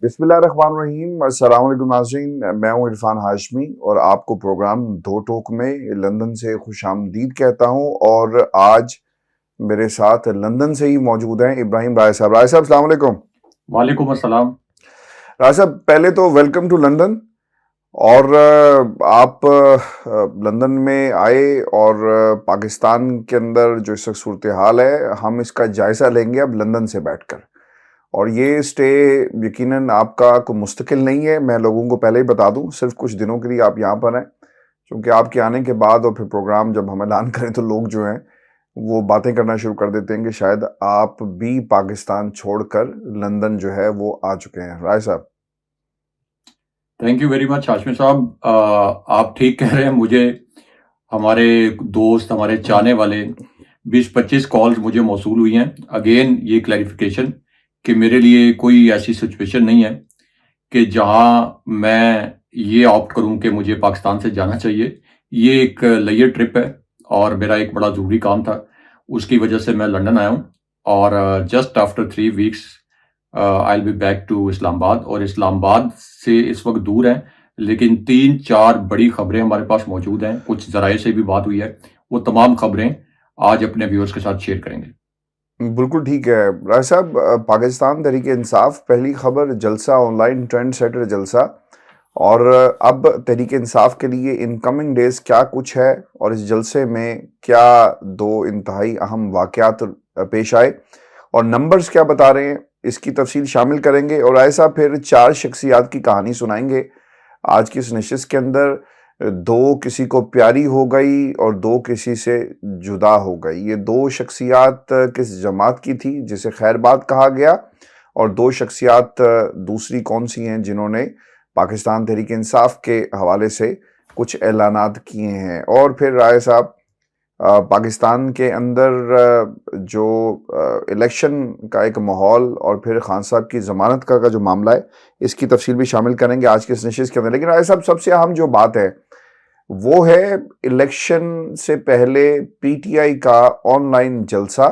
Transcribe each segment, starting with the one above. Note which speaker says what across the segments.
Speaker 1: بسم اللہ الرحمن الرحیم۔ السلام علیکم ناظرین، میں ہوں عرفان ہاشمی اور آپ کو پروگرام دو ٹوک میں لندن سے خوش آمدید کہتا ہوں۔ اور آج میرے ساتھ لندن سے ہی موجود ہیں ابراہیم رائے صاحب۔ رائے صاحب السلام علیکم۔
Speaker 2: وعلیکم السلام۔
Speaker 1: رائے صاحب پہلے تو ویلکم ٹو لندن، اور آپ لندن میں آئے اور پاکستان کے اندر جو اس وقت صورتحال ہے ہم اس کا جائزہ لیں گے اب لندن سے بیٹھ کر۔ اور یہ اسٹے یقیناً آپ کا کوئی مستقل نہیں ہے، میں لوگوں کو پہلے ہی بتا دوں، صرف کچھ دنوں کے لیے آپ یہاں پر ہیں، کیونکہ آپ کے آنے کے بعد اور پھر پروگرام جب ہم اعلان کریں تو لوگ جو ہیں وہ باتیں کرنا شروع کر دیتے ہیں کہ شاید آپ بھی پاکستان چھوڑ کر لندن جو ہے وہ آ چکے ہیں۔ رائے صاحب
Speaker 2: thank you very much Hashmi صاحب، آپ ٹھیک کہہ رہے ہیں۔ مجھے ہمارے دوست، ہمارے چاہنے والے 20-25 کالز مجھے موصول ہوئی ہیں۔ اگین یہ کلیریفیکیشن کہ میرے لیے کوئی ایسی سچویشن نہیں ہے کہ جہاں میں یہ آپٹ کروں کہ مجھے پاکستان سے جانا چاہیے۔ یہ ایک لیئر ٹرپ ہے اور میرا ایک بڑا ضروری کام تھا، اس کی وجہ سے میں لندن آیا ہوں۔ اور just after 3 weeks I will be back to Islamabad. اور اسلام آباد سے اس وقت دور ہیں، لیکن 3-4 بڑی خبریں ہمارے پاس موجود ہیں، کچھ ذرائع سے بھی بات ہوئی ہے، وہ تمام خبریں آج اپنے ویورز کے ساتھ شیئر کریں گے۔
Speaker 1: بالکل ٹھیک ہے۔ رائے صاحب پاکستان تحریک انصاف، پہلی خبر جلسہ آن لائن ٹرینڈ سیٹر جلسہ، اور اب تحریک انصاف کے لیے ان کمنگ ڈیز کیا کچھ ہے اور اس جلسے میں کیا دو انتہائی اہم واقعات پیش آئے اور نمبرز کیا بتا رہے ہیں، اس کی تفصیل شامل کریں گے۔ اور رائے صاحب پھر 4 شخصیات کی کہانی سنائیں گے آج کی اس نشست کے اندر۔ 2 کسی کو پیاری ہو گئی اور 2 کسی سے جدا ہو گئی۔ یہ 2 شخصیات کس جماعت کی تھی جسے خیر بات کہا گیا، اور 2 شخصیات دوسری کون سی ہیں جنہوں نے پاکستان تحریک انصاف کے حوالے سے کچھ اعلانات کیے ہیں۔ اور پھر رائے صاحب پاکستان کے اندر جو الیکشن کا ایک ماحول اور پھر خان صاحب کی ضمانت کا جو معاملہ ہے اس کی تفصیل بھی شامل کریں گے آج کے اس نشست کے اندر۔ لیکن رائے صاحب سب سے اہم جو بات ہے وہ ہے الیکشن سے پہلے پی ٹی آئی کا آن لائن جلسہ،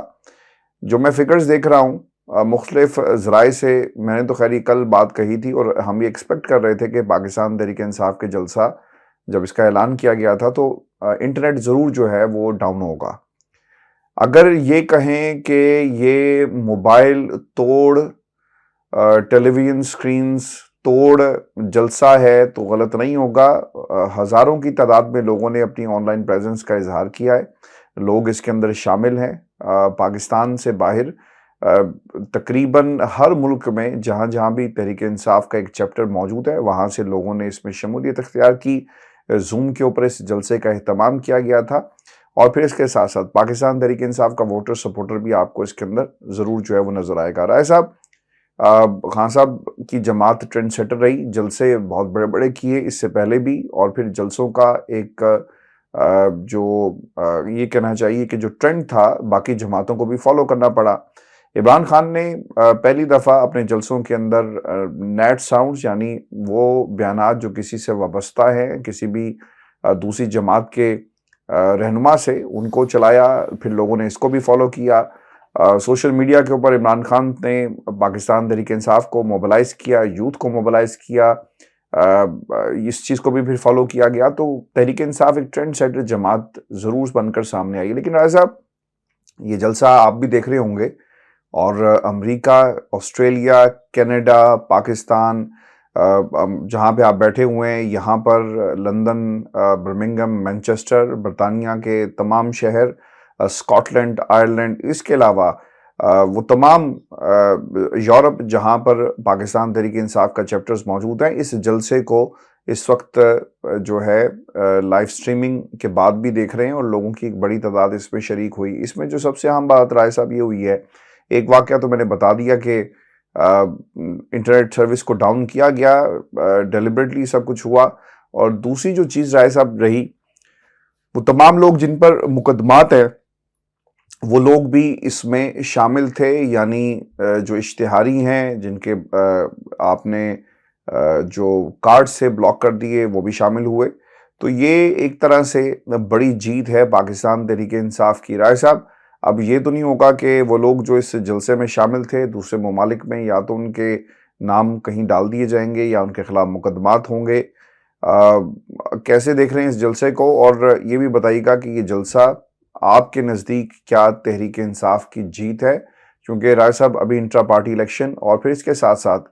Speaker 1: جو میں فگرز دیکھ رہا ہوں مختلف ذرائع سے۔ میں نے تو خیر یہ کل بات کہی تھی اور ہم یہ ایکسپیکٹ کر رہے تھے کہ پاکستان تحریک انصاف کے جلسہ جب اس کا اعلان کیا گیا تھا تو انٹرنیٹ ضرور جو ہے وہ ڈاؤن ہوگا۔ اگر یہ کہیں کہ یہ موبائل توڑ، ٹیلی ویژن سکرینز توڑ جلسہ ہے تو غلط نہیں ہوگا۔ ہزاروں کی تعداد میں لوگوں نے اپنی آن لائن پریزنس کا اظہار کیا ہے، لوگ اس کے اندر شامل ہیں۔ پاکستان سے باہر تقریباً ہر ملک میں جہاں جہاں بھی تحریک انصاف کا ایک چیپٹر موجود ہے وہاں سے لوگوں نے اس میں شمولیت اختیار کی۔ زوم کے اوپر اس جلسے کا اہتمام کیا گیا تھا، اور پھر اس کے ساتھ ساتھ پاکستان تحریک انصاف کا ووٹر سپورٹر بھی آپ کو اس کے اندر ضرور جو ہے وہ نظر آئے گا۔ رائے صاحب خان صاحب کی جماعت ٹرینڈ سیٹر رہی، جلسے بہت بڑے بڑے کیے اس سے پہلے بھی، اور پھر جلسوں کا ایک جو یہ کہنا چاہیے کہ جو ٹرینڈ تھا باقی جماعتوں کو بھی فالو کرنا پڑا۔ عمران خان نے پہلی دفعہ اپنے جلسوں کے اندر نیٹ ساؤنڈز یعنی وہ بیانات جو کسی سے وابستہ ہیں، کسی بھی دوسری جماعت کے رہنما سے، ان کو چلایا، پھر لوگوں نے اس کو بھی فالو کیا۔ سوشل میڈیا کے اوپر عمران خان نے پاکستان تحریک انصاف کو موبلائز کیا، یوتھ کو موبلائز کیا، اس چیز کو بھی پھر فالو کیا گیا۔ تو تحریک انصاف ایک ٹرینڈ سیٹر جماعت ضرور بن کر سامنے آئی۔ لیکن رائے صاحب یہ جلسہ آپ بھی دیکھ رہے ہوں گے، اور امریکہ، آسٹریلیا، کینیڈا، پاکستان، جہاں پہ آپ بیٹھے ہوئے ہیں یہاں پر لندن، برمنگھم، مینچسٹر، برطانیہ کے تمام شہر، اسکاٹ لینڈ، آئرلینڈ، اس کے علاوہ وہ تمام یورپ جہاں پر پاکستان تحریک انصاف کا چیپٹرز موجود ہیں، اس جلسے کو اس وقت جو ہے لائیو سٹریمنگ کے بعد بھی دیکھ رہے ہیں، اور لوگوں کی ایک بڑی تعداد اس میں شریک ہوئی۔ اس میں جو سب سے اہم بات رائے صاحب یہ ہوئی ہے، ایک واقعہ تو میں نے بتا دیا کہ انٹرنیٹ سروس کو ڈاؤن کیا گیا، ڈیلیبریٹلی سب کچھ ہوا، اور دوسری جو چیز رائے صاحب رہی وہ تمام لوگ جن پر مقدمات ہیں وہ لوگ بھی اس میں شامل تھے، یعنی جو اشتہاری ہیں جن کے آپ نے جو کارڈ سے بلاک کر دیے وہ بھی شامل ہوئے۔ تو یہ ایک طرح سے بڑی جیت ہے پاکستان تحریک انصاف کی۔ رائے صاحب اب یہ تو نہیں ہوگا کہ وہ لوگ جو اس جلسے میں شامل تھے دوسرے ممالک میں یا تو ان کے نام کہیں ڈال دیے جائیں گے یا ان کے خلاف مقدمات ہوں گے؟ کیسے دیکھ رہے ہیں اس جلسے کو؟ اور یہ بھی بتائیے گا کہ یہ جلسہ آپ کے نزدیک کیا تحریک انصاف کی جیت ہے؟ کیونکہ راج صاحب ابھی انٹرا پارٹی الیکشن اور پھر اس کے ساتھ ساتھ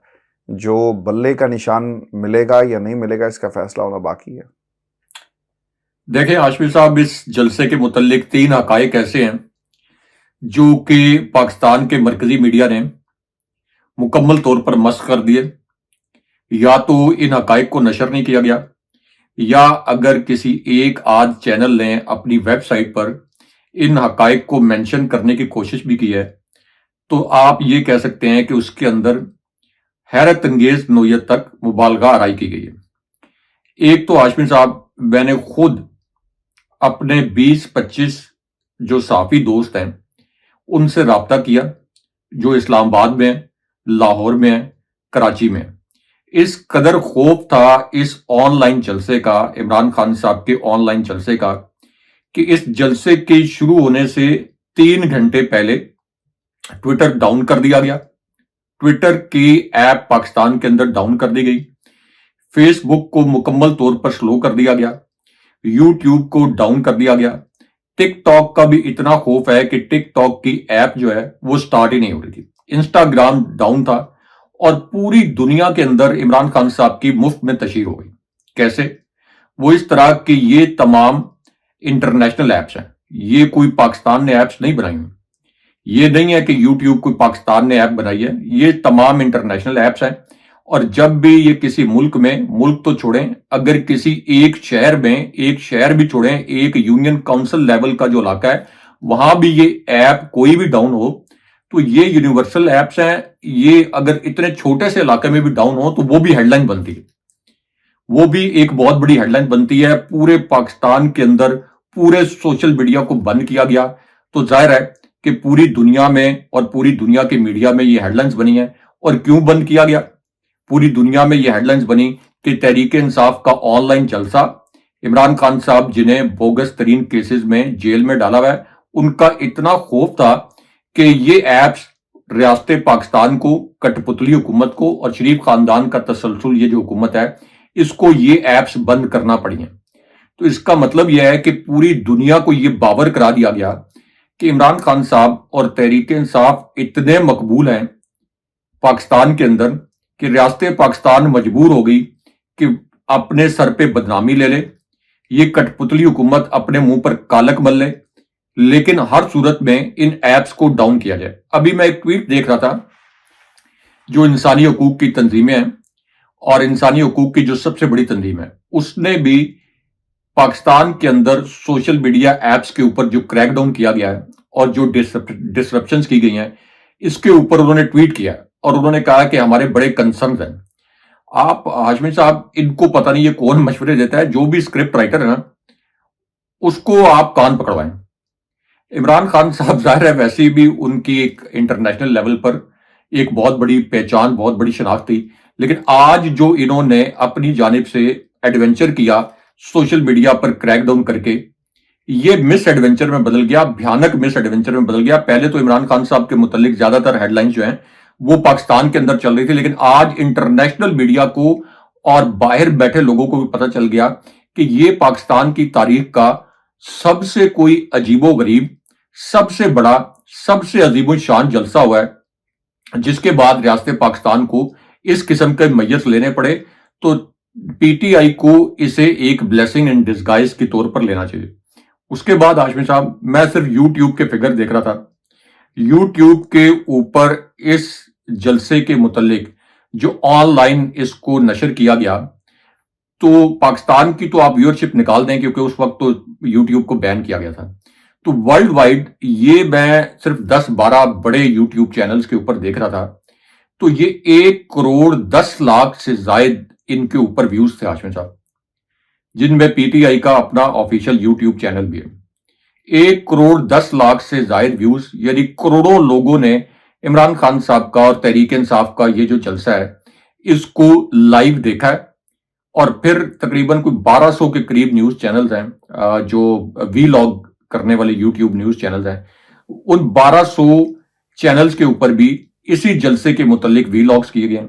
Speaker 1: جو بلے کا نشان ملے گا یا نہیں ملے گا اس کا فیصلہ ہونا باقی ہے۔
Speaker 2: دیکھیں ہاشمی صاحب، اس جلسے کے متعلق 3 حقائق ایسے ہیں جو کہ پاکستان کے مرکزی میڈیا نے مکمل طور پر مسخ کر دیے۔ یا تو ان حقائق کو نشر نہیں کیا گیا، یا اگر کسی ایک آدھ چینل نے اپنی ویب سائٹ پر ان حقائق کو مینشن کرنے کی کوشش بھی کی ہے، تو آپ یہ کہہ سکتے ہیں کہ اس کے اندر حیرت انگیز نوعیت تک مبالغہ آرائی کی گئی ہے۔ ایک تو ہاشمی صاحب، میں نے خود اپنے 20-25 جو صحافی دوست ہیں ان سے رابطہ کیا، جو اسلام آباد میں ہیں، لاہور میں ہیں، کراچی میں ہیں۔ اس قدر خوف تھا اس آن لائن جلسے کا، عمران خان صاحب کے آن لائن جلسے کا، کہ اس جلسے کے شروع ہونے سے 3 گھنٹے پہلے ٹویٹر ڈاؤن کر دیا گیا، ٹویٹر کی ایپ پاکستان کے اندر ڈاؤن کر دی گئی، فیس بک کو مکمل طور پر سلو کر دیا گیا، یوٹیوب کو ڈاؤن کر دیا گیا، ٹک ٹاک کا بھی اتنا خوف ہے کہ ٹک ٹاک کی ایپ جو ہے وہ سٹارٹ ہی نہیں ہو رہی تھی، انسٹاگرام ڈاؤن تھا، اور پوری دنیا کے اندر عمران خان صاحب کی مفت میں تشہیر ہو گئی۔ کیسے؟ وہ اس طرح کہ یہ تمام انٹرنیشنل ایپس ہیں، یہ کوئی پاکستان نے ایپس نہیں بنائی ہیں، یہ نہیں ہے کہ یوٹیوب کوئی پاکستان نے ایپ بنائی ہے، یہ تمام انٹرنیشنل ایپس ہیں۔ اور جب بھی یہ کسی ملک میں، ملک تو چھوڑیں، اگر کسی ایک شہر میں، ایک شہر بھی چھوڑیں، ایک یونین کاؤنسل لیول کا جو علاقہ ہے وہاں بھی یہ ایپ کوئی بھی ڈاؤن ہو تو یہ یونیورسل ایپس ہیں، یہ اگر اتنے چھوٹے سے علاقے میں بھی ڈاؤن ہو تو وہ بھی ہیڈ لائن بنتی ہے، وہ بھی ایک بہت بڑی ہیڈ لائن بنتی ہے۔ پورے پاکستان کے اندر پورے سوشل میڈیا کو بند کیا گیا، تو ظاہر ہے کہ پوری دنیا میں اور پوری دنیا کے میڈیا میں یہ ہیڈ لائنز بنی ہیں۔ اور کیوں بند کیا گیا؟ پوری دنیا میں یہ ہیڈ لائنز بنی کہ تحریک انصاف کا آن لائن جلسہ، عمران خان صاحب جنہیں بوگس ترین کیسز میں جیل میں ڈالا ہوا ہے، ان کا اتنا خوف تھا کہ یہ ایپس ریاست پاکستان کو، کٹ پتلی حکومت کو اور شریف خاندان کا تسلسل، یہ جو حکومت ہے اس کو یہ ایپس بند کرنا پڑی ہیں۔ تو اس کا مطلب یہ ہے کہ پوری دنیا کو یہ باور کرا دیا گیا کہ عمران خان صاحب اور تحریک انصاف اتنے مقبول ہیں پاکستان کے اندر کہ ریاست پاکستان مجبور ہو گئی کہ اپنے سر پہ بدنامی لے لے، یہ کٹ پتلی حکومت اپنے منہ پر کالک مل لے، لیکن ہر صورت میں ان ایپس کو ڈاؤن کیا جائے۔ ابھی میں ایک ٹویٹ دیکھ رہا تھا، جو انسانی حقوق کی تنظیمیں ہیں اور انسانی حقوق کی جو سب سے بڑی تنظیم ہے، اس نے بھی پاکستان کے اندر سوشل میڈیا ایپس کے اوپر جو کریک ڈاؤن کیا گیا ہے اور جو ڈسرپشنز کی گئی ہیں، اس کے اوپر انہوں نے ٹویٹ کیا اور انہوں نے کہا کہ ہمارے بڑے کنسرنز ہیں۔ آپ ہاشمی صاحب، ان کو پتہ نہیں یہ کون مشورے دیتا ہے، جو بھی اسکرپٹ رائٹر ہے نا اس کو آپ کان پکڑوائیں۔ عمران خان صاحب ظاہر ہے ویسے بھی ان کی ایک انٹرنیشنل لیول پر ایک بہت بڑی پہچان، بہت بڑی شناخت تھی، لیکن آج جو انہوں نے اپنی جانب سے ایڈونچر کیا سوشل میڈیا پر کریک ڈاؤن کر کے، یہ مس ایڈونچر میں بدل گیا، بھیانک مس ایڈونچر میں بدل گیا۔ پہلے تو عمران خان صاحب کے متعلق زیادہ تر ہیڈ لائنز جو ہیں وہ پاکستان کے اندر چل رہی تھی، لیکن آج انٹرنیشنل میڈیا کو اور باہر بیٹھے لوگوں کو بھی پتہ چل گیا کہ یہ پاکستان کی تاریخ کا سب سے کوئی عجیب و غریب، سب سے بڑا، سب سے عظیم الشان جلسہ ہوا ہے، جس کے بعد ریاست پاکستان کو اس قسم کے میت لینے پڑے۔ تو پی ٹی آئی کو اسے ایک بلیسنگ ان ڈسگائز کے طور پر لینا چاہیے۔ اس کے بعد ہاشمی صاحب، میں صرف یوٹیوب کے فگر دیکھ رہا تھا، یوٹیوب کے اوپر اس جلسے کے متعلق جو آن لائن اس کو نشر کیا گیا، تو پاکستان کی تو آپ ویورشپ نکال دیں کیونکہ اس وقت تو یوٹیوب کو بین کیا گیا تھا، تو ورلڈ وائڈ یہ میں صرف 10-12 بڑے یوٹیوب چینلز کے اوپر دیکھ رہا تھا، تو یہ 1,10,00,000 سے زائد ان کے اوپر ویوز تھے ہاشمی صاحب، جن میں پی ٹی آئی کا اپنا آفیشیل یوٹیوب چینل بھی ہے۔ 1,10,00,000 سے زائد ویوز، یعنی کروڑوں لوگوں نے عمران خان صاحب کا اور تحریک انصاف کا یہ جو جلسہ ہے اس کو لائیو دیکھا ہے۔ اور پھر تقریباً کوئی 1200 کے قریب نیوز چینلز ہیں جو وی لاگ کرنے والے یوٹیوب نیوز چینلز ہیں، ان 1200 چینلز کے اوپر بھی اسی جلسے کے متعلق وی لاگز کیے گئے ہیں۔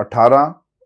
Speaker 1: 18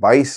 Speaker 1: 22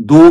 Speaker 2: 2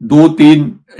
Speaker 2: 2-3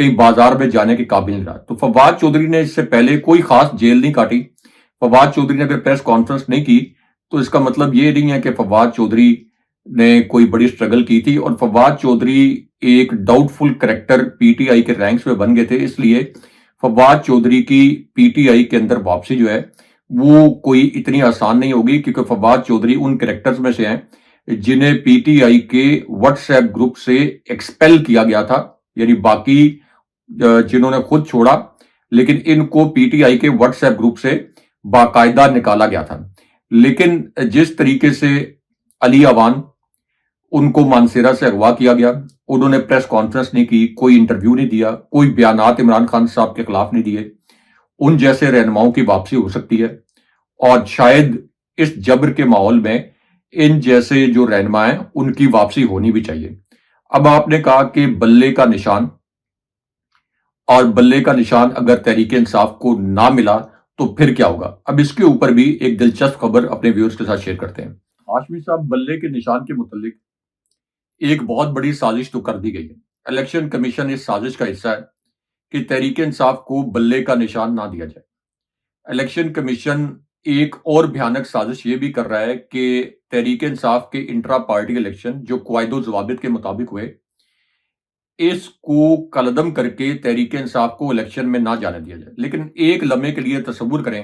Speaker 2: کہیں بازار میں جانے کے قابل نہیں رہا. تو فواد چودھری نے اس سے پہلے کوئی خاص جیل نہیں کاٹی. فواد چودھری نے اگر پریس کانفرنس نہیں کی تو اس کا مطلب یہ نہیں ہے کہ فواد چودھری نے کوئی بڑی سٹرگل کی تھی. اور فواد چودھری ایک doubtful character P T I کے رینکس میں بن گئے تھے. اس لیے فواد چودھری کی پی ٹی آئی کے اندر واپسی جو ہے وہ کوئی اتنی آسان نہیں ہوگی, کیونکہ فواد چودھری ان کریکٹرز میں سے ہیں جنہیں پی ٹی آئی کے واٹس ایپ گروپ سے ایکسپیل کیا گیا تھا. یعنی باقی جنہوں نے خود چھوڑا, لیکن ان کو پی ٹی آئی کے واٹس ایپ گروپ سے باقاعدہ نکالا گیا تھا. لیکن جس طریقے سے علی اوان, ان کو مانسیرا سے اغوا کیا گیا, انہوں نے پریس کانفرنس نہیں کی, کوئی انٹرویو نہیں دیا, کوئی بیانات عمران خان صاحب کے خلاف نہیں دیے. ان جیسے رہنماؤں کی واپسی ہو سکتی ہے, اور شاید اس جبر کے ماحول میں ان جیسے جو رہنما ہیں ان کی واپسی ہونی بھی چاہیے. اب آپ نے کہا کہ بلے کا نشان, اور بلے کا نشان اگر تحریک انصاف کو نہ ملا تو پھر کیا ہوگا. اب اس کے اوپر بھی ایک دلچسپ خبر اپنے ویورز کے ساتھ شیئر کرتے ہیں. ہاشمی صاحب, بلے کے نشان کے متعلق ایک بہت بڑی سازش تو کر دی گئی ہے. الیکشن کمیشن اس سازش کا حصہ ہے کہ تحریک انصاف کو بلے کا نشان نہ دیا جائے. الیکشن کمیشن ایک اور بھیانک سازش یہ بھی کر رہا ہے کہ تحریک انصاف کے انٹرا پارٹی الیکشن جو قواعد و ضوابط کے مطابق ہوئے, اس کو کالعدم کر کے تحریک انصاف کو الیکشن میں نہ جانے دیا جائے. لیکن ایک لمحے کے لیے تصور کریں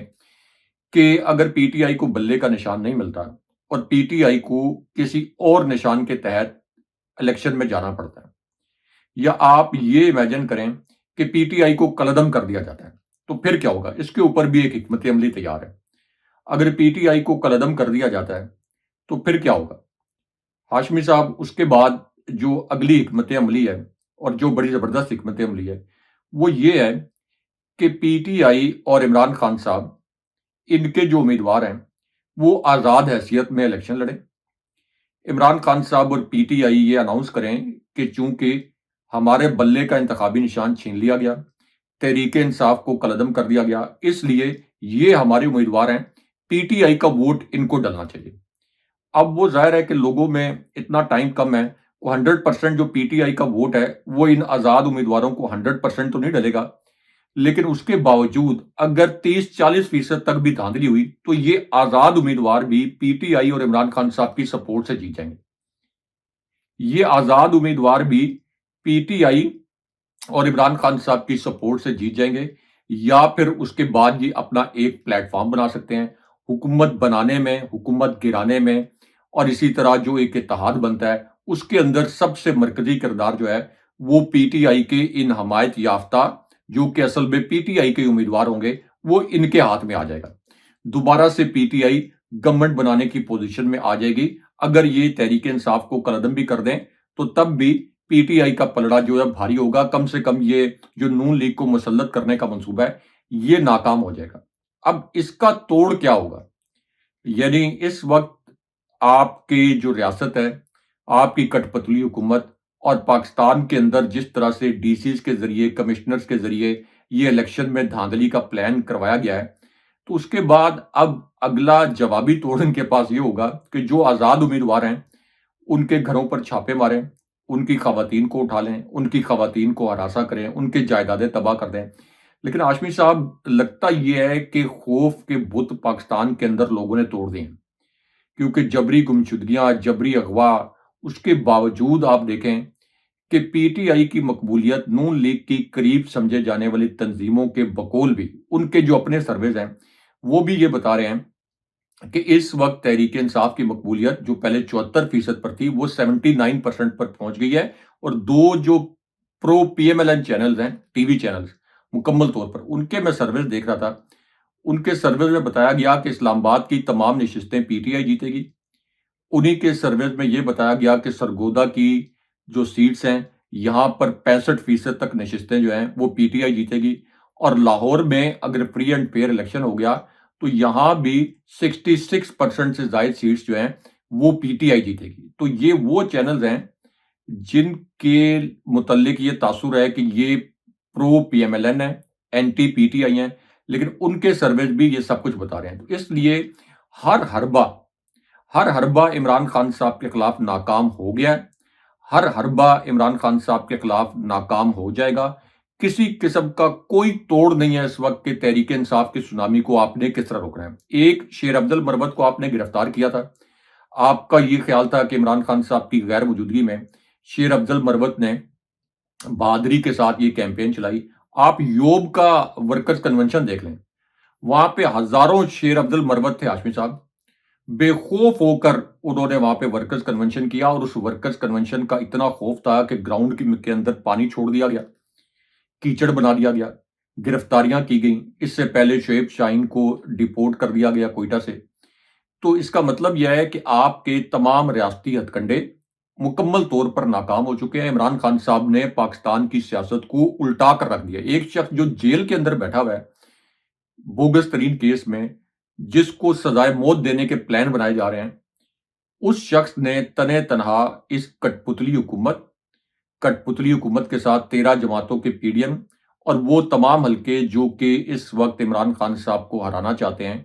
Speaker 2: کہ اگر پی ٹی آئی کو بلے کا نشان نہیں ملتا اور پی ٹی آئی کو کسی اور نشان کے تحت الیکشن میں جانا پڑتا ہے, یا آپ یہ امیجن کریں کہ پی ٹی آئی کو کالعدم کر دیا جاتا ہے, تو پھر کیا ہوگا. اس کے اوپر بھی ایک حکمت عملی تیار ہے. اگر پی ٹی آئی کو کالعدم کر دیا جاتا ہے تو پھر کیا ہوگا ہاشمی صاحب. اس کے بعد جو اگلی حکمت عملی ہے, اور جو بڑی زبردست حکمت عملی ہے, وہ یہ ہے کہ پی ٹی آئی اور عمران خان صاحب, ان کے جو امیدوار ہیں وہ آزاد حیثیت میں الیکشن لڑیں. عمران خان صاحب اور پی ٹی آئی یہ اناؤنس کریں کہ چونکہ ہمارے بلے کا انتخابی نشان چھین لیا گیا, تحریک انصاف کو کالعدم کر دیا گیا, اس لیے یہ ہمارے امیدوار ہیں, پی ٹی آئی کا ووٹ ان کو ڈلنا چاہیے. اب وہ ظاہر ہے کہ لوگوں میں اتنا ٹائم کم ہے, وہ 100% جو پی ٹی آئی کا ووٹ ہے وہ ان آزاد امیدواروں کو 100% تو نہیں ڈلے گا, لیکن اس کے باوجود اگر 30-40% تک بھی دھاندلی ہوئی تو یہ آزاد امیدوار بھی پی ٹی آئی اور عمران خان صاحب کی سپورٹ سے جیت جائیں گے. یہ آزاد امیدوار بھی پی ٹی آئی اور عمران خان صاحب کی سپورٹ سے جیت جائیں گے, یا پھر اس کے بعد یہ اپنا ایک پلیٹ فارم بنا سکتے ہیں حکومت بنانے میں, حکومت گرانے میں, اور اسی طرح جو ایک اتحاد بنتا ہے اس کے اندر سب سے مرکزی کردار جو ہے وہ پی ٹی آئی کے ان حمایت یافتہ, جو کہ اصل میں پی ٹی آئی کے امیدوار ہوں گے, وہ ان کے ہاتھ میں آ جائے گا. دوبارہ سے پی ٹی آئی گورنمنٹ بنانے کی پوزیشن میں آ جائے گی. اگر یہ تحریک انصاف کو کالعدم بھی کر دیں تو تب بھی پی ٹی آئی کا پلڑا جو ہے بھاری ہوگا. کم سے کم یہ جو نون لیگ کو مسلط کرنے کا منصوبہ ہے یہ ناکام ہو جائے گا. اب اس کا توڑ کیا ہوگا, یعنی اس وقت آپ کی جو ریاست ہے, آپ کی کٹ پتلی حکومت, اور پاکستان کے اندر جس طرح سے ڈی سیز کے ذریعے, کمشنرز کے ذریعے یہ الیکشن میں دھاندلی کا پلان کروایا گیا ہے, تو اس کے بعد اب اگلا جوابی توڑ ان کے پاس یہ ہوگا کہ جو آزاد امیدوار ہیں ان کے گھروں پر چھاپے ماریں, ان کی خواتین کو اٹھا لیں, ان کی خواتین کو ہراساں کریں, ان کے جائیدادیں تباہ کر دیں. لیکن ہاشمی صاحب, لگتا یہ ہے کہ خوف کے بت پاکستان کے اندر لوگوں نے توڑ دیے ہیں, کیونکہ جبری گمشدگیاں, جبری اغوا, اس کے باوجود آپ دیکھیں کہ پی ٹی آئی کی مقبولیت نون لیگ کی قریب سمجھے جانے والی تنظیموں کے بقول بھی, ان کے جو اپنے سرویز ہیں وہ بھی یہ بتا رہے ہیں کہ اس وقت تحریک انصاف کی مقبولیت جو پہلے 74% پر تھی وہ 79% پر پہنچ گئی ہے. اور دو جو pro P M L N channels ہیں, ٹی وی چینلز, مکمل طور پر ان کے میں سرویز دیکھ رہا تھا, ان کے سرویز میں بتایا گیا کہ اسلام آباد کی تمام نشستیں پی ٹی آئی جیتے گی. انہی کے سرویز میں یہ بتایا گیا کہ سرگودا کی جو سیٹس ہیں یہاں پر 65% تک نشستیں جو ہیں وہ پی ٹی آئی جیتے گی, اور لاہور میں اگر فری اینڈ فیئر الیکشن ہو گیا تو یہاں بھی 66% سے زائد سیٹس جو ہیں وہ پی ٹی آئی جیتے گی. تو یہ وہ چینلز ہیں جن کے متعلق یہ تاثر ہے کہ یہ پرو پی ایم ایل این ہے, اینٹی پی ٹی آئی ہیں, لیکن ان کے سرویز بھی یہ سب کچھ بتا رہے ہیں. تو اس لیے ہر حربہ عمران خان صاحب کے خلاف ناکام ہو گیا ہے, ہر حربہ عمران خان صاحب کے خلاف ناکام ہو جائے گا, کسی قسم کا کوئی توڑ نہیں ہے اس وقت کہ تحریک انصاف کی سونامی کو آپ نے کس طرح روکنا ہے. ایک شیر افضل مربت کو آپ نے گرفتار کیا تھا. آپ کا یہ خیال تھا کہ عمران خان صاحب کی غیر موجودگی میں شیر افضل مربت نے بہادری کے ساتھ یہ کیمپین چلائی. آپ یوب کا ورکرز کنونشن دیکھ لیں, وہاں پہ ہزاروں شیر افضل مربت تھے ہاشمی صاحب. بے خوف ہو کر انہوں نے وہاں پہ ورکرز کنونشن کیا, اور اس ورکرز کنونشن کا اتنا خوف تھا کہ گراؤنڈ کے اندر پانی چھوڑ دیا گیا, کیچڑ بنا دیا گیا, گرفتاریاں کی گئیں. اس سے پہلے شعیب شاہین کو ڈیپورٹ کر دیا گیا کوئٹہ سے. تو اس کا مطلب یہ ہے کہ آپ کے تمام ریاستی ہتھ کنڈے مکمل طور پر ناکام ہو چکے ہیں. عمران خان صاحب نے پاکستان کی سیاست کو الٹا کر رکھ دیا. ایک شخص جو جیل کے اندر بیٹھا ہوا ہے بوگس ترین کیس میں, جس کو سزائے موت دینے کے پلان بنائے جا رہے ہیں, اس شخص نے تنے تنہا اس کٹپتلی حکومت کے ساتھ 13 جماعتوں کے پی ڈی ایم اور وہ تمام حلقے جو کہ اس وقت عمران خان صاحب کو ہرانا چاہتے ہیں,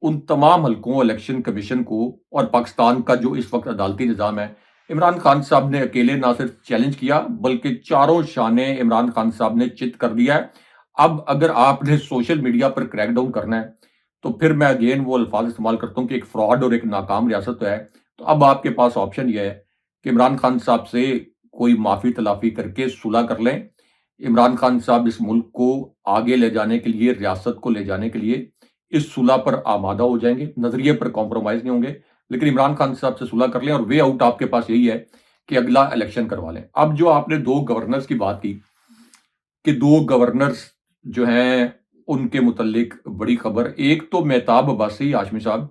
Speaker 2: ان تمام حلقوں, الیکشن کمیشن کو اور پاکستان کا جو اس وقت عدالتی نظام ہے, عمران خان صاحب نے اکیلے نہ صرف چیلنج کیا بلکہ چاروں شانے عمران خان صاحب نے چت کر دیا ہے. اب اگر آپ نے سوشل میڈیا پر کریک ڈاؤن کرنا ہے تو پھر میں اگین وہ الفاظ استعمال کرتا ہوں کہ ایک فراڈ اور ایک ناکام ریاست ہے. تو اب آپ کے پاس آپشن یہ ہے کہ عمران خان صاحب سے کوئی معافی تلافی کر کے صلح کر لیں. عمران خان صاحب اس ملک کو آگے لے جانے کے لیے, ریاست کو لے جانے کے لیے اس صلح پر آمادہ ہو جائیں گے, نظریے پر کمپرومائز نہیں ہوں گے, لیکن عمران خان صاحب سے صلح کر لیں اور وے آؤٹ آپ کے پاس یہی ہے کہ اگلا الیکشن کروا لیں. اب جو آپ نے 2 گورنرز کی بات کی کہ 2 گورنرز جو ہیں ان کے متعلق بڑی خبر, ایک تو مہتاب عباسی ہاشمی صاحب.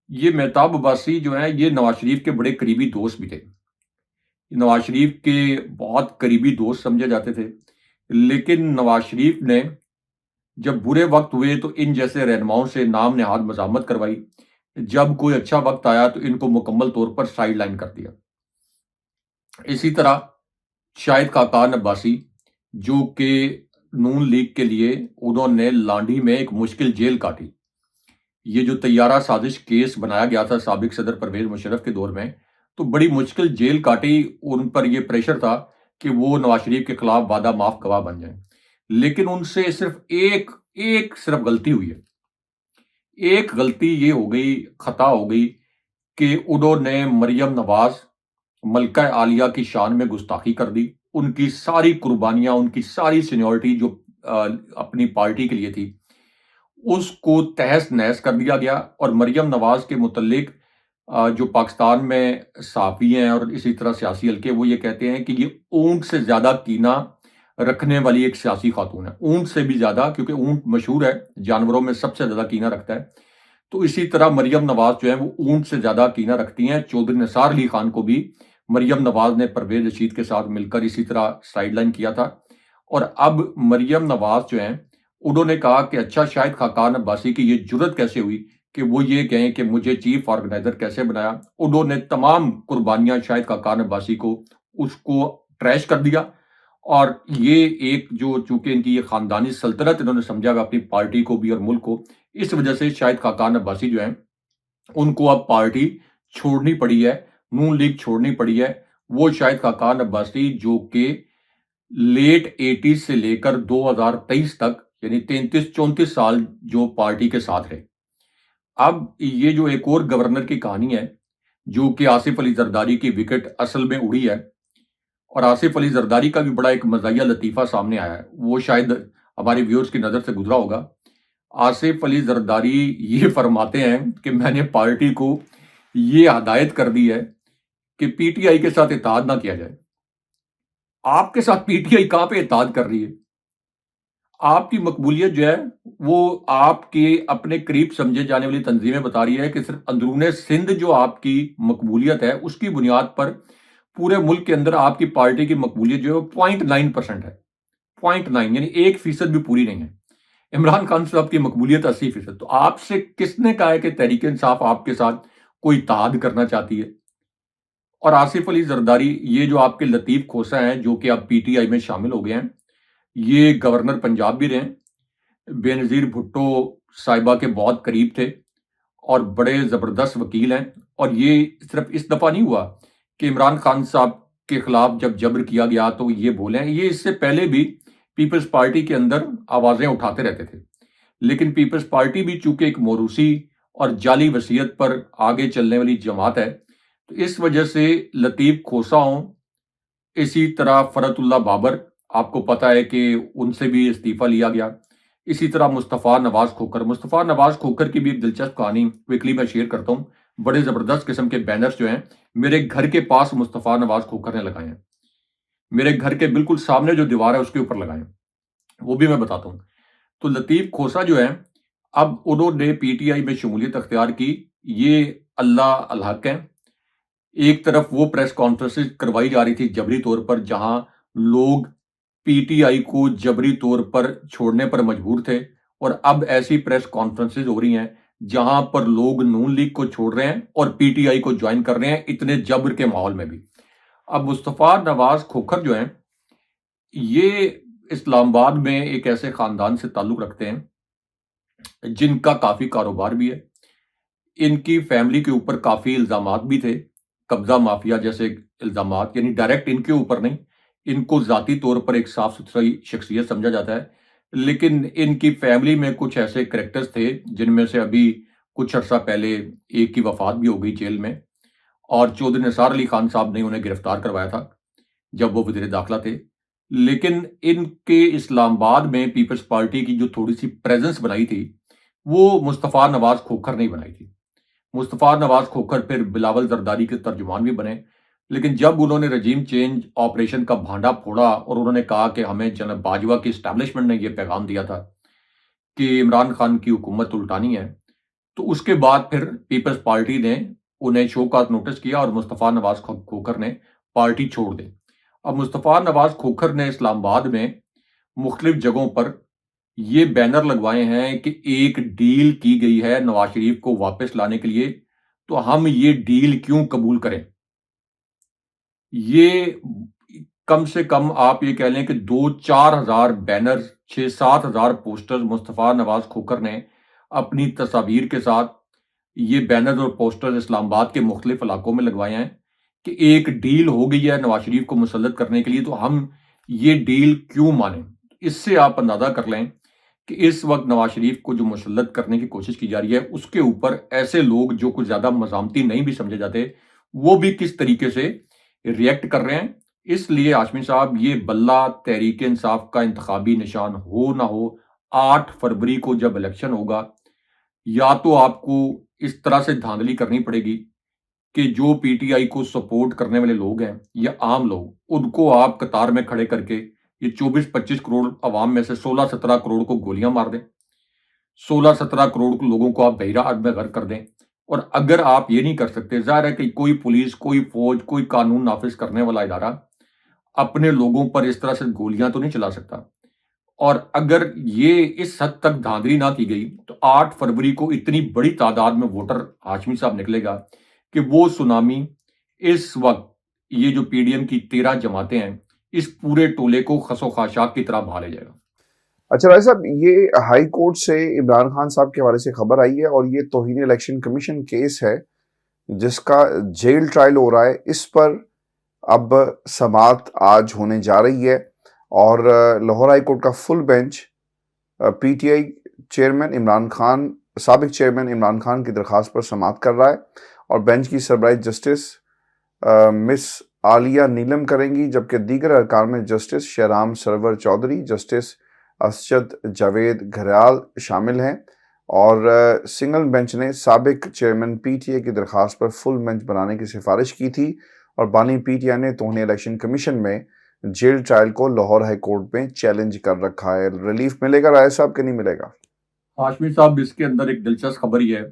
Speaker 2: یہ مہتاب عباسی جو ہیں یہ نواز شریف کے بڑے قریبی دوست بھی تھے, نواز شریف کے بہت قریبی دوست سمجھے جاتے تھے, لیکن نواز شریف نے جب برے وقت ہوئے تو ان جیسے رہنماؤں سے نام نہاد مزاحمت کروائی, جب کوئی اچھا وقت آیا تو ان کو مکمل طور پر سائیڈ لائن کر دیا. اسی طرح شاہد خاقان عباسی جو کہ نون لیگ کے لیے انہوں نے لانڈھی میں ایک مشکل جیل کاٹی. یہ جو طیارہ سازش کیس بنایا گیا تھا سابق صدر پرویز مشرف کے دور میں, تو بڑی مشکل جیل کاٹی. ان پر یہ پریشر تھا کہ وہ نواز شریف کے خلاف وعدہ معاف گواہ بن جائیں, لیکن ان سے صرف ایک صرف غلطی ہوئی ہے. ایک غلطی یہ ہو گئی, خطا ہو گئی کہ انہوں نے مریم نواز ملکہ عالیہ کی شان میں گستاخی کر دی. ان کی ساری قربانیاں, ان کی ساری سینیورٹی جو اپنی پارٹی کے لیے تھی, اس کو تہس نہس کر دیا گیا. اور مریم نواز کے متعلق جو پاکستان میں صحافی ہیں اور اسی طرح سیاسی حلقے, وہ یہ کہتے ہیں کہ یہ اونٹ سے زیادہ کینہ رکھنے والی ایک سیاسی خاتون ہے, اونٹ سے بھی زیادہ, کیونکہ اونٹ مشہور ہے جانوروں میں سب سے زیادہ کینہ رکھتا ہے. تو اسی طرح مریم نواز جو ہے وہ اونٹ سے زیادہ کینہ رکھتی ہیں. چودھری نثار علی خان کو بھی مریم نواز نے پرویز رشید کے ساتھ مل کر اسی طرح سائیڈ لائن کیا تھا. اور اب مریم نواز جو ہیں انہوں نے کہا کہ اچھا شاہد خاقان عباسی کی یہ جرت کیسے ہوئی کہ وہ یہ کہیں کہ مجھے چیف آرگنائزر کیسے بنایا. انہوں نے تمام قربانیاں شاہد خاقان عباسی کو اس کو ٹریش کر دیا. اور یہ ایک جو چونکہ ان کی یہ خاندانی سلطنت انہوں نے سمجھا ہوا اپنی پارٹی کو بھی اور ملک کو, اس وجہ سے شاہد خاقان عباسی جو ہیں ان کو اب پارٹی چھوڑنی پڑی ہے, نون لیگ چھوڑنی پڑی ہے. وہ شاہد خاقان عباسی جو کہ لیٹ 80s سے لے کر 2023 تک یعنی 33-34 سال جو پارٹی کے ساتھ رہے. اب یہ جو ایک اور گورنر کی کہانی ہے جو کہ آصف علی زرداری کی وکٹ اصل میں اڑی ہے, اور آصف علی زرداری کا بھی بڑا ایک مزاحیہ لطیفہ سامنے آیا ہے, وہ شاید ہمارے ویورز کی نظر سے گزرا ہوگا. آصف علی زرداری یہ فرماتے ہیں کہ میں نے پارٹی کو یہ ہدایت کر دی ہے کہ پی ٹی آئی کے ساتھ اتحاد نہ کیا جائے. آپ کے ساتھ پی ٹی آئی کہاں پہ اتحاد کر رہی ہے؟ آپ کی مقبولیت جو ہے وہ آپ کے اپنے قریب سمجھے جانے والی تنظیمیں بتا رہی ہے کہ صرف اندرون سندھ جو آپ کی مقبولیت ہے اس کی بنیاد پر پورے ملک کے اندر آپ کی پارٹی کی مقبولیت جو ہے وہ 0.9% ہے. 0.9 یعنی 1% بھی پوری نہیں ہے. عمران خان صاحب کی مقبولیت 80%. تو آپ سے کس نے کہا ہے کہ تحریک انصاف آپ کے ساتھ کوئی اتحاد کرنا چاہتی ہے؟ اور آصف علی زرداری یہ جو آپ کے لطیف کھوسا ہیں جو کہ اب پی ٹی آئی میں شامل ہو گئے ہیں, یہ گورنر پنجاب بھی رہے ہیں, بے نظیر بھٹو صاحبہ کے بہت قریب تھے اور بڑے زبردست وکیل ہیں. اور یہ صرف اس دفعہ نہیں ہوا کہ عمران خان صاحب کے خلاف جب جبر کیا گیا تو یہ بولیں, یہ اس سے پہلے بھی پیپلز پارٹی کے اندر آوازیں اٹھاتے رہتے تھے، لیکن پیپلز پارٹی بھی چونکہ ایک موروثی اور جعلی وصیت پر آگے چلنے والی جماعت ہے، تو اس وجہ سے لطیف کھوسہ ہوں، اسی طرح فرت اللہ بابر، آپ کو پتا ہے کہ ان سے بھی استعفیٰ لیا گیا، اسی طرح مصطفیٰ نواز کھوکھر کی بھی ایک دلچسپ کہانی کوئکلی میں شیئر کرتا ہوں۔ بڑے زبردست قسم کے بینرز جو ہیں میرے گھر کے پاس مصطفیٰ نواز کھوکھر نے لگائے ہیں، میرے گھر کے بالکل سامنے جو دیوار ہے اس کے اوپر لگائے ہیں، وہ بھی میں بتاتا ہوں۔ تو لطیف کھوسہ جو ہے، اب انہوں نے پی ٹی آئی میں شمولیت اختیار کی، یہ اللہ الحق ہے۔ ایک طرف وہ پریس کانفرنسز کروائی جا رہی تھی جبری طور پر، جہاں لوگ پی ٹی آئی کو جبری طور پر چھوڑنے پر مجبور تھے، اور اب ایسی پریس کانفرنسز ہو رہی ہیں جہاں پر لوگ نون لیگ کو چھوڑ رہے ہیں اور پی ٹی آئی کو جوائن کر رہے ہیں، اتنے جبر کے ماحول میں بھی۔ اب مصطفیٰ نواز کھوکھر جو ہیں، یہ اسلام آباد میں ایک ایسے خاندان سے تعلق رکھتے ہیں جن کا کافی کاروبار بھی ہے، ان کی فیملی کے اوپر کافی الزامات بھی تھے، قبضہ مافیا جیسے الزامات، یعنی ڈائریکٹ ان کے اوپر نہیں، ان کو ذاتی طور پر ایک صاف ستھری شخصیت سمجھا جاتا ہے، لیکن ان کی فیملی میں کچھ ایسے کریکٹرز تھے جن میں سے ابھی کچھ عرصہ پہلے ایک کی وفات بھی ہو گئی جیل میں، اور چودھری نثار علی خان صاحب نے انہیں گرفتار کروایا تھا جب وہ وزیر داخلہ تھے۔ لیکن ان کے اسلام آباد میں پیپلز پارٹی کی جو تھوڑی سی پریزنس بنائی تھی، وہ مصطفیٰ نواز کھوکھر نہیں بنائی تھی۔ مصطفیٰ نواز کھوکھر پھر بلاول زرداری کے ترجمان بھی بنے، لیکن جب انہوں نے رجیم چینج آپریشن کا بھانڈا پھوڑا اور انہوں نے کہا کہ ہمیں جناب باجوہ کی اسٹیبلشمنٹ نے یہ پیغام دیا تھا کہ عمران خان کی حکومت الٹانی ہے، تو اس کے بعد پھر پیپلز پارٹی نے انہیں شو کاز نوٹس کیا اور مصطفیٰ نواز کھوکھر نے پارٹی چھوڑ دی۔ اب مصطفیٰ نواز کھوکھر نے اسلام آباد میں مختلف جگہوں پر یہ بینر لگوائے ہیں کہ ایک ڈیل کی گئی ہے نواز شریف کو واپس لانے کے لیے، تو ہم یہ ڈیل کیوں قبول کریں۔ یہ کم سے کم آپ یہ کہہ لیں کہ 2-4 ہزار بینر، 6-7 ہزار پوسٹر مصطفیٰ نواز کھوکھر نے اپنی تصاویر کے ساتھ یہ بینر اور پوسٹر اسلام آباد کے مختلف علاقوں میں لگوائے ہیں کہ ایک ڈیل ہو گئی ہے نواز شریف کو مسلط کرنے کے لیے، تو ہم یہ ڈیل کیوں مانیں۔ اس سے آپ اندازہ کر لیں کہ اس وقت نواز شریف کو جو مسلط کرنے کی کوشش کی جا رہی ہے، اس کے اوپر ایسے لوگ جو کچھ زیادہ مزاحمتی نہیں بھی سمجھے جاتے، وہ بھی کس طریقے سے ریئیکٹ کر رہے ہیں۔ اس لیے ہاشمی صاحب، یہ بلہ تحریک انصاف کا انتخابی نشان ہو نہ ہو، 8 فروری کو جب الیکشن ہوگا، یا تو آپ کو اس طرح سے دھاندلی کرنی پڑے گی کہ جو پی ٹی آئی کو سپورٹ کرنے والے لوگ ہیں یا عام لوگ، ان کو آپ قطار میں کھڑے کر کے یہ 24-25 کروڑ عوام میں سے 16-17 کروڑ کو گولیاں مار دیں، 16-17 کروڑ لوگوں کو آپ بحیرہ میں غرق کر دیں۔ اور اگر آپ یہ نہیں کر سکتے، ظاہر ہے کہ کوئی پولیس، کوئی فوج، کوئی قانون نافذ کرنے والا ادارہ اپنے لوگوں پر اس طرح سے گولیاں تو نہیں چلا سکتا۔ اور اگر یہ اس حد تک دھاندلی نہ کی گئی تو 8 فروری کو اتنی بڑی تعداد میں ووٹر ہاشمی صاحب نکلے گا کہ وہ سونامی اس وقت یہ جو پی ڈی ایم کی 13 جماعتیں ہیں، اس پورے ٹولے کو خس و خاشاک کی طرح بہا لے جائے گا۔
Speaker 1: اچھا راجہ صاحب، یہ ہائی کورٹ سے عمران خان صاحب کے حوالے سے خبر آئی ہے اور یہ توہین الیکشن کمیشن کیس ہے جس کا جیل ٹرائل ہو رہا ہے، اس پر اب سماعت آج ہونے جا رہی ہے، اور لاہور ہائی کورٹ کا full bench P T I chairman Imran Khan, سابق چیئرمین عمران خان کی درخواست پر سماعت کر رہا ہے، اور بینچ کی سربراہی جسٹس مس عالیہ نیلم کریں گی، جبکہ دیگر ارکان میں جسٹس شہرام سرور چودھری، جسٹس اسجد جاوید گھریال شامل ہیں، اور سنگل بینچ نے سابق چیئرمین پی ٹی آئی کی درخواست پر فل بینچ بنانے کی سفارش کی تھی، اور بانی پی ٹی آئی نے توہین الیکشن کمیشن میں جیل ٹرائل کو لاہور ہائی کورٹ میں چیلنج کر رکھا ہے۔ ریلیف ملے گا رائے صاحب کہ نہیں ملے گا؟
Speaker 2: ہاشمی صاحب، اس کے اندر ایک دلچسپ خبر یہ ہے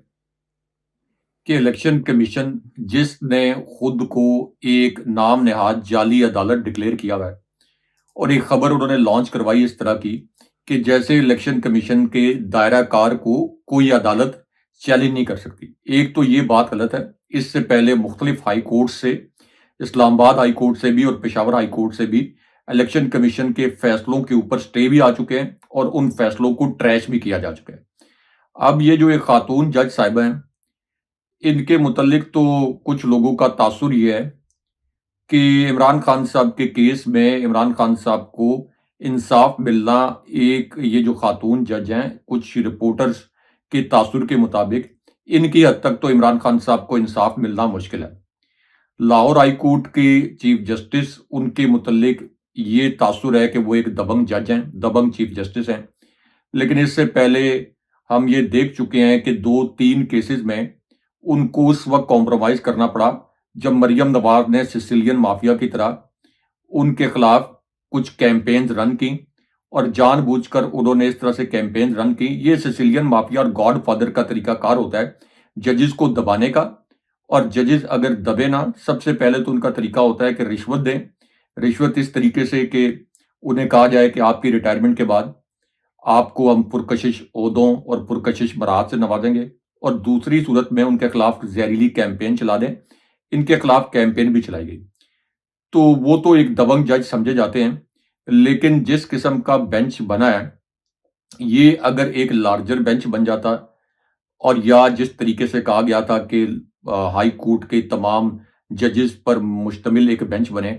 Speaker 2: کہ الیکشن کمیشن، جس نے خود کو ایک نام نہاد جعلی عدالت ڈکلیئر کیا ہوا ہے، اور ایک خبر انہوں نے لانچ کروائی اس طرح کی کہ جیسے الیکشن کمیشن کے دائرہ کار کو کوئی عدالت چیلنج نہیں کر سکتی۔ ایک تو یہ بات غلط ہے۔ اس سے پہلے مختلف ہائی کورٹ سے، اسلام آباد ہائی کورٹ سے بھی اور پشاور ہائی کورٹ سے بھی، الیکشن کمیشن کے فیصلوں کے اوپر سٹے بھی آ چکے ہیں اور ان فیصلوں کو ٹریش بھی کیا جا چکا ہے۔ اب یہ جو ایک خاتون جج صاحبہ ہیں، ان کے متعلق تو کچھ لوگوں کا تاثر یہ ہے کہ عمران خان صاحب کے کیس میں عمران خان صاحب کو انصاف ملنا ایک یہ جو خاتون جج ہیں کچھ رپورٹرز کے تاثر کے مطابق ان کی حد تک تو عمران خان صاحب کو انصاف ملنا مشکل ہے۔ لاہور ہائی کورٹ کے چیف جسٹس ان کے متعلق یہ تاثر ہے کہ وہ ایک دبنگ جج ہیں، دبنگ چیف جسٹس ہیں، لیکن اس سے پہلے ہم یہ دیکھ چکے ہیں کہ 2-3 کیسز میں ان کو اس وقت کمپرومائز کرنا پڑا جب مریم نواز نے سسیلین مافیا کی طرح ان کے خلاف کچھ کیمپینز رن کی، اور جان بوجھ کر انہوں نے اس طرح سے کیمپین رن کی۔ یہ سسیلین مافیا اور گاڈ فادر کا طریقہ کار ہوتا ہے ججز کو دبانے کا، اور ججز اگر دبے نہ، سب سے پہلے تو ان کا طریقہ ہوتا ہے کہ رشوت دیں، رشوت اس طریقے سے کہ انہیں کہا جائے کہ آپ کی ریٹائرمنٹ کے بعد آپ کو ہم پرکشش عہدوں اور پرکشش برات سے نوازیں گے، اور دوسری صورت میں ان کے خلاف زہریلی کیمپین چلا دیں۔ ان کے خلاف کیمپین بھی چلائی گئی، تو وہ تو ایک دبنگ جج سمجھے جاتے ہیں، لیکن جس قسم کا بینچ بنا ہے یہ اگر ایک لارجر بینچ بن جاتا، اور یا جس طریقے سے کہا گیا تھا کہ ہائی کورٹ کے تمام ججز پر مشتمل ایک بینچ بنے،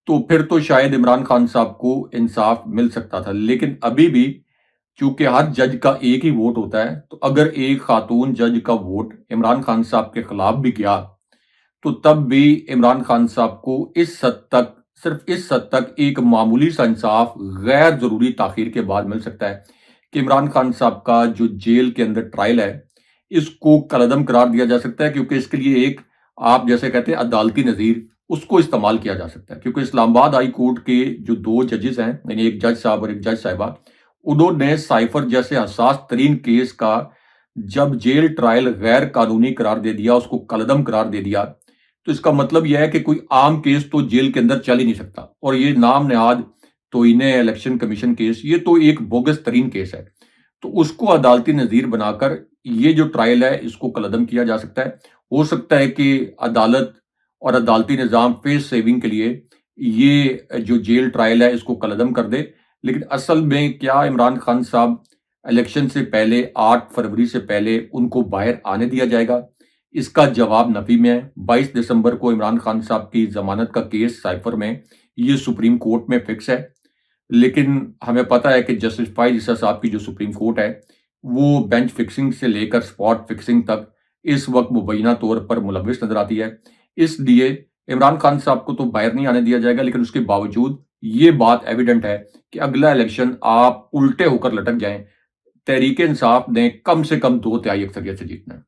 Speaker 2: تو پھر تو شاید عمران خان صاحب کو انصاف مل سکتا تھا۔ لیکن ابھی بھی چونکہ ہر جج کا ایک ہی ووٹ ہوتا ہے، تو اگر ایک خاتون جج کا ووٹ عمران خان صاحب کے خلاف بھی گیا تو تب بھی عمران خان صاحب کو اس حد تک، صرف اس حد تک ایک معمولی سا انصاف غیر ضروری تاخیر کے بعد مل سکتا ہے کہ عمران خان صاحب کا جو جیل کے اندر ٹرائل ہے اس کو کالعدم قرار دیا جا سکتا ہے، کیونکہ اس کے لیے ایک آپ جیسے کہتے ہیں عدالتی نظیر اس کو استعمال کیا جا سکتا ہے، کیونکہ اسلام آباد ہائی کورٹ کے جو 2 ججز ہیں، یعنی ایک جج صاحب اور ایک جج صاحبہ، انہوں نے سائفر جیسے حساس ترین کیس کا جب جیل ٹرائل غیر قانونی قرار دے دیا، اس کو کالعدم قرار دے دیا، تو اس کا مطلب یہ ہے کہ کوئی عام کیس تو جیل کے اندر چل ہی نہیں سکتا، اور یہ نام نہاد توہین الیکشن کمیشن کیس، یہ تو ایک بوگس ترین کیس ہے، تو اس کو عدالتی نظیر بنا کر یہ جو ٹرائل ہے اس کو کالعدم کیا جا سکتا ہے۔ ہو سکتا ہے کہ عدالت اور عدالتی نظام فیس سیونگ کے لیے یہ جو جیل ٹرائل ہے اس کو کالعدم کر دے، لیکن اصل میں کیا عمران خان صاحب الیکشن سے پہلے 8 فروری سے پہلے ان کو باہر آنے دیا جائے گا؟ اس کا جواب نفی میں ہے۔ 22 دسمبر کو عمران خان صاحب کی ضمانت کا کیس سائفر میں یہ سپریم کورٹ میں فکس ہے، لیکن ہمیں پتہ ہے کہ جسٹس فائز عیسیٰ صاحب کی جو سپریم کورٹ ہے وہ بینچ فکسنگ سے لے کر سپاٹ فکسنگ تک اس وقت مبینہ طور پر ملوث نظر آتی ہے۔ اس لیے عمران خان صاحب کو تو باہر نہیں آنے دیا جائے گا، لیکن اس کے باوجود یہ بات ایویڈنٹ ہے کہ اگلا الیکشن آپ الٹے ہو کر لٹک جائیں، تحریک انصاف نے کم سے کم 2/3 اکثریت سے جیتنا ہے۔